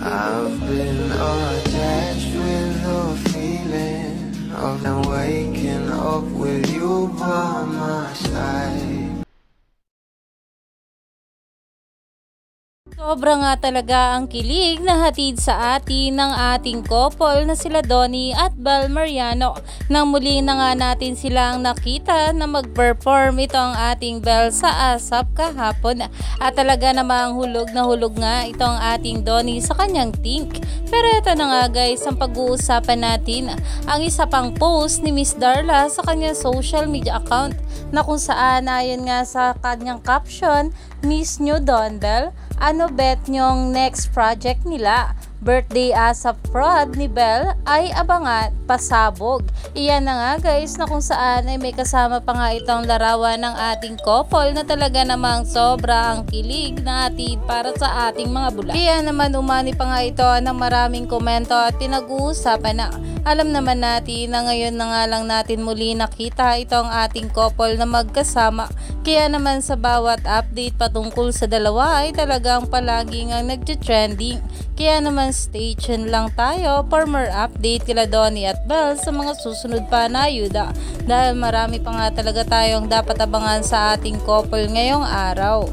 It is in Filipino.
I've been attached with the feeling of them waking up with you by my side. Sobra nga talaga ang kilig na hatid sa atin ng ating couple na sila Donnie at Bel Mariano. Nang muli na nga natin silang nakita na mag-perform itong ating Bel sa ASAP kahapon. At talaga namang hulog nga itong ating Donnie sa kanyang think. Pero ito na nga guys, ang pag-uusapan natin ang isa pang post ni Miss Darla sa kanyang social media account na kung saan ayon nga sa kanyang caption, Miss New Don Bel, ano bet nyong next project nila? Birthday ASAP prod ni Bel ay abangan pasabog. Iyan na nga guys na kung saan ay may kasama pa nga itong larawan ng ating couple na talaga namang sobra ang kilig na atid para sa ating mga bula. Kaya naman umani pa nga ito ng maraming komento at pinag-uusapan na. Alam naman natin na ngayon na nga lang natin muli nakita itong ating couple na magkasama. Kaya naman sa bawat update patungkol sa dalawa ay talagang palagi nga nagte-trending. Kaya naman stay tuned lang tayo for more update kila Donnie at Bel sa mga susunod pa na ayuda. Dahil marami pa nga talaga tayong dapat abangan sa ating couple ngayong araw.